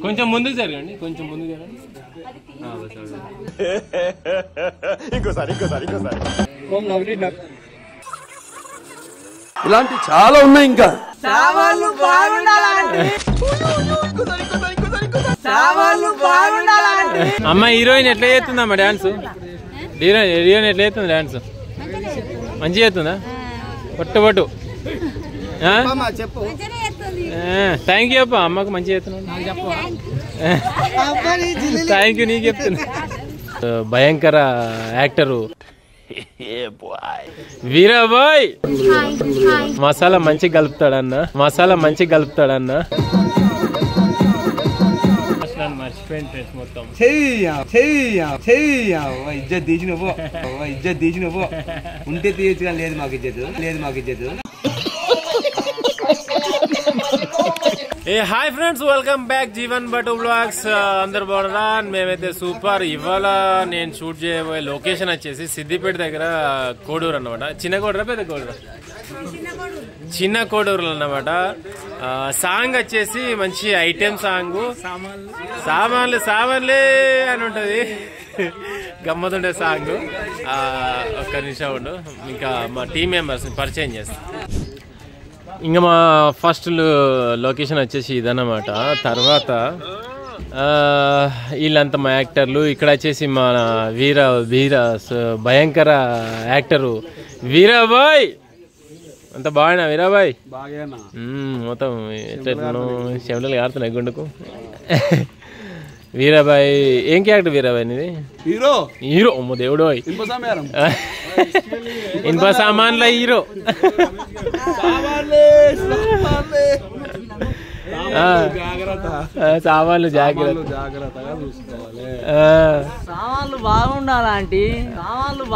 కొంచెం ముందుకు జరగండి, కొంచెం ముందుకు జరగండి. ఇలాంటి చాలా ఉన్నాయి. ఇంకా అమ్మ హీరోయిన్ ఎట్లా చేస్తుందమ్మా డాన్స్? హీరోయిన్ ఎట్లా చేస్తుంది డాన్స్? మంచిగా చేస్తుందా? పట్టు థ్యాంక్ యూ అప్ప. అమ్మకు మంచిగా చేస్తున్నాను. Thank you. నీకు చెప్తున్నా. భయంకర యాక్టరు వీరాబాయ్ మసాలా మంచిగా కలుపుతాడన్న, మసాలా మంచిగా కలుపుతాడన్న. మొత్తం ఇజ్జత్ తీసినవో ఉంటే తీయచ్చు కానీ లేదు మాకు ఇజ్జత్. ఏ hi friends, welcome back Jeevan Bhatu blogs. అందరు బాగున్నారా? మేమైతే సూపర్. ఇవాళ నేను షూట్ చేయబోయే లొకేషన్ వచ్చేసి సిద్దిపేట దగ్గర కోడూరు అన్నమాట. చిన్న కోడూరా పెద్ద కోడూరా? చిన్న కోడూరులో అన్నమాట. సాంగ్ వచ్చేసి మంచి ఐటెం సాంగ్. సామాన్లే అని ఉంటది, గమ్మతుండే సాంగ్. ఒక్క నిమిషం ఉండు, ఇంకా మా టీం మెంబర్స్ పరిచయం చేస్తాను. ఇంకా మా ఫస్ట్ లొకేషన్ వచ్చేసి ఇదన్నమాట. తర్వాత వీళ్ళంతా మా యాక్టర్లు. ఇక్కడ వచ్చేసి మన వీర భయంకర యాక్టరు వీరాబాయ్. అంత బాగా వీరాబాయ్ మొత్తం ఎట్లా చెమటలు కారుతున్నాయి గుండెకు. వీరాబాయ్ ఏం క్యారెక్టర్ వీరాబాయ్ నీది? హీరో. అమ్మో దేవుడు, ఇనుప సామాన్ల హీరో. సామాన్లు జాగ్రత్తగా చూసుకోవాలి. సామాన్లు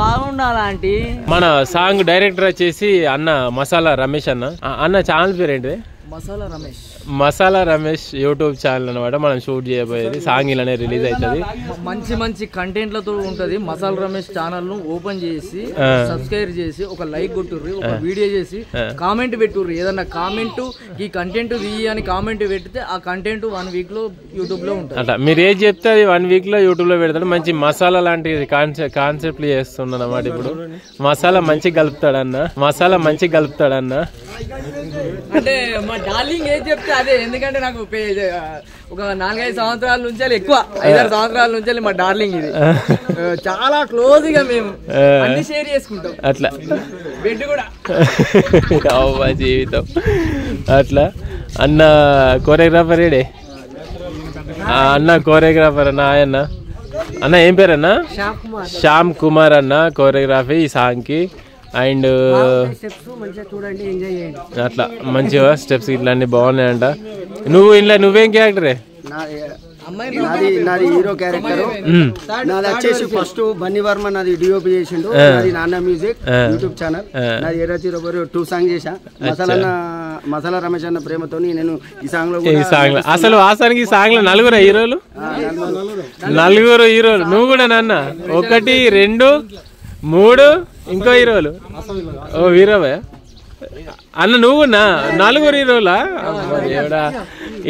బాగుండాలంటే మన సాంగ్ డైరెక్టర్ వచ్చేసి అన్న మసాలా రమేష్ అన్న. అన్న ఛానల్ పేరు ఏంటిది? మసాలా రమేష్ యూట్యూబ్ ఛానల్ అనమాట. మనం షూట్ చేయబోయేది సాంగ్ ఇలానే రిలీజ్ అవుతుంది. మంచి కంటెంట్లతో ఉంటది. మసాలా రమేష్ ఛానల్ ను ఓపెన్ చేసి సబ్స్క్రైబ్ చేసి ఒక లైక్ కొట్టుర్రి, ఒక వీడియో చేసి కామెంట్ పెట్టుర్రి. ఏదన్నా కామెంట్ ఈ కంటెంట్ అని కామెంట్ పెడితే ఆ కంటెంట్ 1 వీక్ లో యూట్యూబ్ లో ఉంటుంది. అట్లా మీరు ఏది చెప్తే అది 1 వీక్ లో యూట్యూబ్ లో పెడతాడు. మంచి మసాలా లాంటి కాన్సెప్ట్లు చేస్తున్నాడు అనమాట. ఇప్పుడు మసాలా మంచిగా కలుపుతాడన్న. అంటే మా డార్లింగ్ ఏం చెప్తే అదే. ఎందుకంటే నాకు ఒక 4-5 సంవత్సరాల నుంచి, ఎక్కువ 5-6 సంవత్సరాల నుంచి మా డార్లింగ్ ఇది. చాలా క్లోజ్ గా మేము అన్ని షేర్ చేసుకుంటాం. అట్లా బెడ్ కూడా జీవితం అట్లా. అన్న కోరియోగ్రాఫర్ ఏడే? అన్న కోరియోగ్రాఫర్ అన్న. అన్న ఏం పేరన్నా? శ్యామ్ కుమార్ అన్న కోరియోగ్రఫీ ఈ సాంగ్ కి. అండ్ అట్లా మంచిగా స్టెప్స్ ఇట్లా అన్ని బాగున్నాయంట. నువ్వేం క్యారెక్టరే? నాది హీరో క్యారెక్టర్. నాది వచ్చేసి ఫస్ట్ బన్నీ వర్మ నాది డిఓపి చేసిండు. నాది నాన్న మ్యూజిక్ యూట్యూబ్ ఛానల్. నాది 2 సాంగ్ చేసా. మసాలా రమేష్ అన్న ప్రేమతో నేను ఈ సాంగ్ లో అసలు వాస్తవానికి ఈ సాంగ్ లో 4 హీరోలు. నువ్వు కూడా నాన్న 1, 2, 3 ఇంకో హీరోలు. ఓ వీరాబాయ్ అన్న నువ్వు 4 హీరోలా?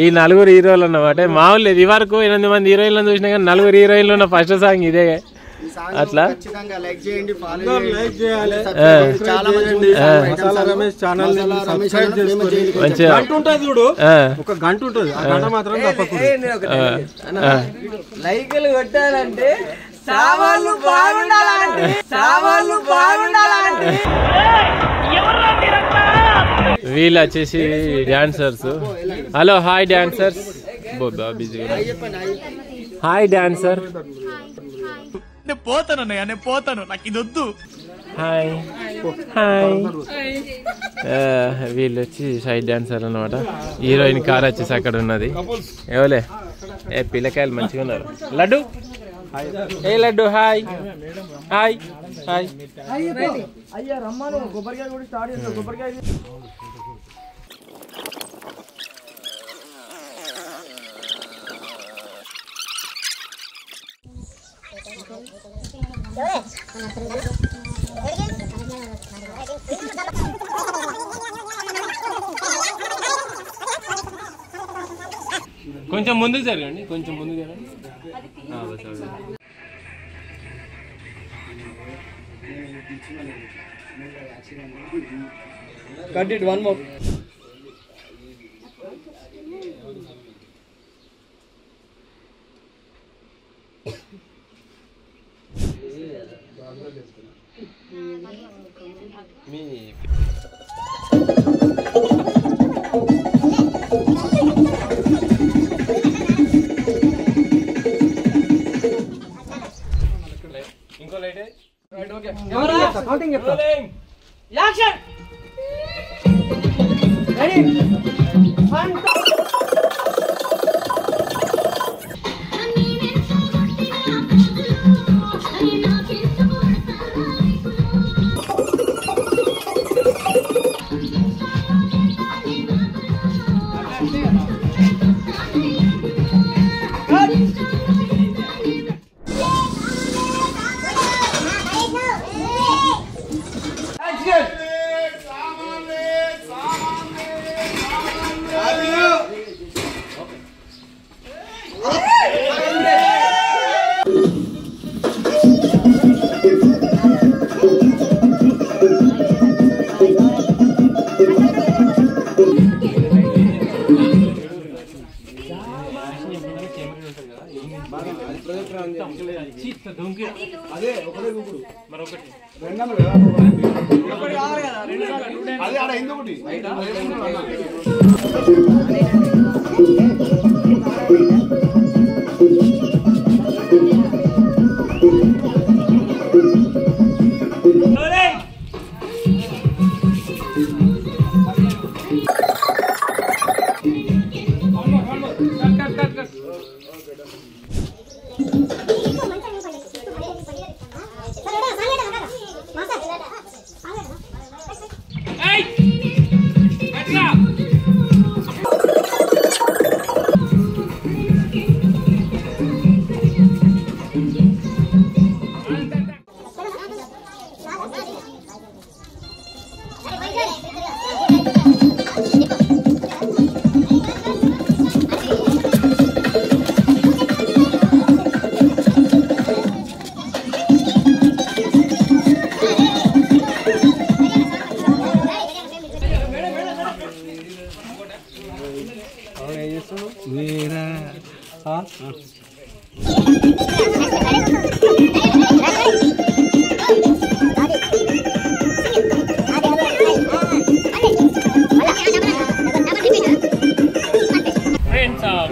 ఈ 4 హీరోలు అన్నమాట. మామూలు లేదు. ఈ వరకు 8 మంది హీరోయిన్లను చూసినా కానీ 4 హీరోయిన్లు ఉన్న ఫస్ట్ సాంగ్ ఇదే. అట్లా లైకులు కొట్టాలంటే సామాన్లు బాగుండాలంటే వీళ్ళు వచ్చేసి dancers. Hello hi dancers. Hi dancer. నేను పోతాను నాకు ఇది వద్దు. హాయ్. వీళ్ళు వచ్చి సైడ్ డాన్సర్ అనమాట. హీరోయిన్ కార్ వచ్చేసి అక్కడ ఉన్నది. ఎవలే పిల్లకాయలు మంచిగా ఉన్నారు. లడ్డు ఏ లడ్డు హాయ్. అయ్యా రమ్మను. కొబ్బరికాయ కూడా స్టార్ట్ చేస్తాను. కొబ్బరికాయ కొంచెం ముందుకు జరగండి, కొంచెం ముందుకు జరగండి. Cut it one more. ఇంకో లైట్ Right, okay. Counting చెప్తా. Action. Ready? 1 2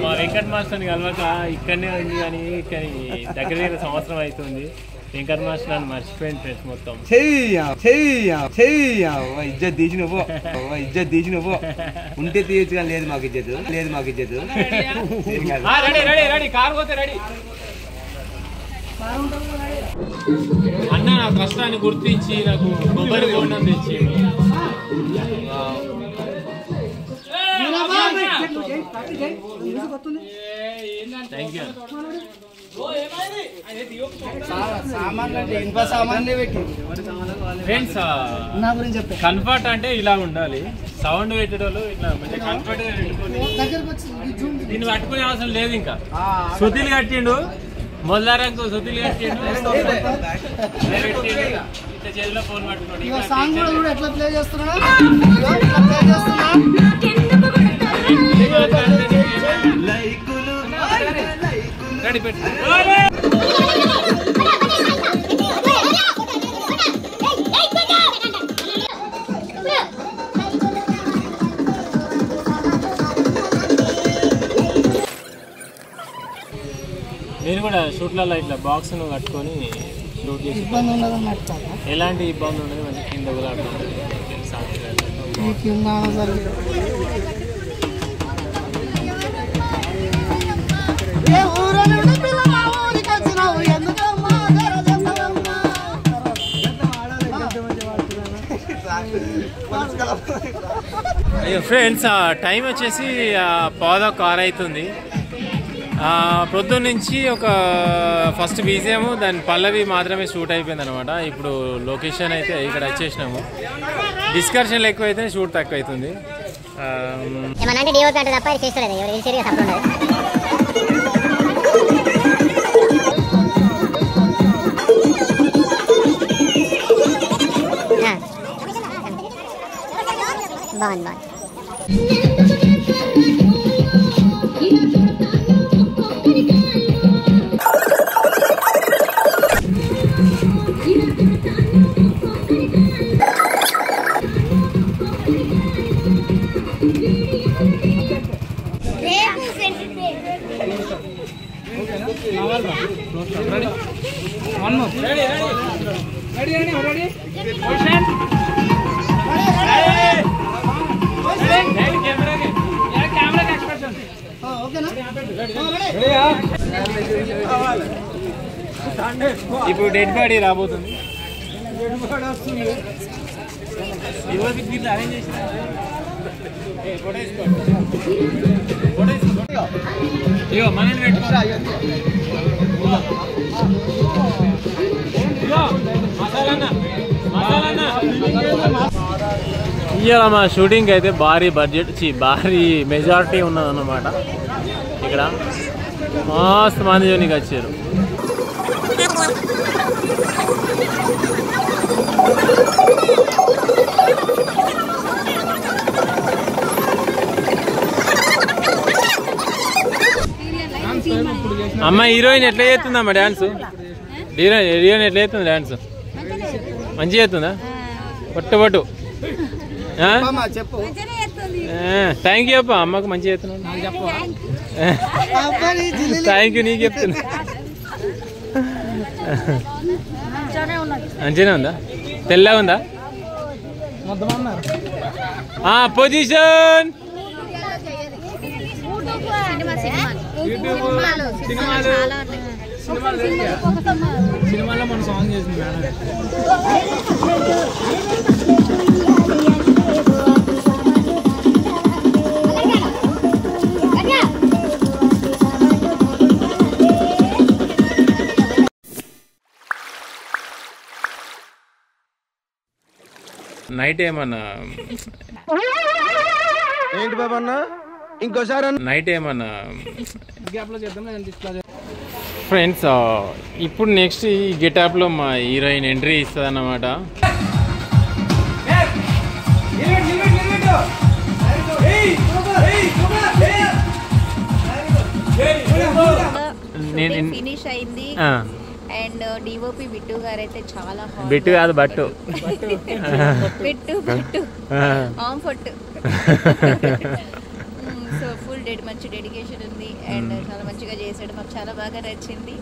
మా వెంకట్ మాస్టర్ని కలవక ఇక్కడనే ఉంది కానీ దగ్గర దగ్గర సంవత్సరం అవుతుంది. వెంకట్ మాస్టర్ నన్ను మర్చిపోయింది ఫ్రెండ్స్ మొత్తం. ఇజ్జత్ తీసి నువ్వు ఉంటే తీయచ్చు కానీ లేదు మాకు ఇజ్జత్ రెడీ కారు పోతే రెడీ అన్న. నా కష్టాన్ని గుర్తించి నాకు కొబ్బరి బోండం తెచ్చి థ్యాంక్ యూ. ఫ్రెండ్స్ కంఫర్ట్ అంటే ఇలా ఉండాలి. సౌండ్ పెట్టేటోళ్ళు ఇట్లా మంచిగా కంఫర్ట్ గా పెట్టుకొని దీన్ని పట్టుకునే అవసరం లేదు. ఇంకా సుతిలు కట్టిండు, మొదలారకు సుతిలు కట్టిండు, ఇట్లా చేతిలో ఫోన్ పట్టుకోండి. రెడీ పెట్టు. నేను కూడా షూట్లలో ఇట్లా బాక్స్ ను కట్టుకొని షూట్ చేసి ఎలాంటి ఇబ్బంది ఉండదు. మంచి కింద కూడా ఫ్రెండ్స్ టైం వచ్చేసి 11:06 అవుతుంది. పొద్దున్న నుంచి ఒక ఫస్ట్ బీజిఎం దాని పల్లవి మాత్రమే షూట్ అయిపోయింది అనమాట. ఇప్పుడు లొకేషన్ అయితే ఇక్కడ వచ్చేసినాము. డిస్కషన్లు ఎక్కువ అయితే షూట్ తక్కువ అవుతుంది. ఇప్పుడు డెడ్ బాడీ రాబోతుంది. ఇవాళ మా షూటింగ్ అయితే భారీ బడ్జెట్ భారీ మెజారిటీ ఉన్నదన్నమాట. ఇక్కడ మస్తు మంది జోనికి వచ్చారు. అమ్మ హీరోయిన్ ఎట్లా చేస్తుందమ్మా డాన్స్? హీరోయిన్ ఎట్లా చేస్తుంది డాన్స్? మంచిగా చేస్తుందా? పట్టు థ్యాంక్ యూ అప్ప. అమ్మకు మంచిగా చేస్తున్నావు. థ్యాంక్ యూ నీకు చెప్తున్నా. మంచిగానే ఉందా? తెల్లగా ఉందా? పొజిషన్ సినిమాలో మన సాంగ్ చేసింది. నైట్ ఏమన్నా ఏంటి బాబా అన్న ఇంకోసారి నైట్ ఏమన్నా ఫ్రెండ్స్ ఇప్పుడు నెక్స్ట్ ఈ గెటప్లో మా హీరోయిన్ ఎంట్రీ ఇస్తుంది అన్నమాట. ఫినిష్ అయింది. అండ్ డిఓపి బిట్టు గారు అయితే చాలా బిట్టు కాదు బట్టు బిట్టు ఆన్ ఫుట్. సో ఫుల్ మంచి డెడికేషన్ ఉంది అండ్ చాలా మంచిగా చేశాడు. మాకు చాలా బాగా నచ్చింది.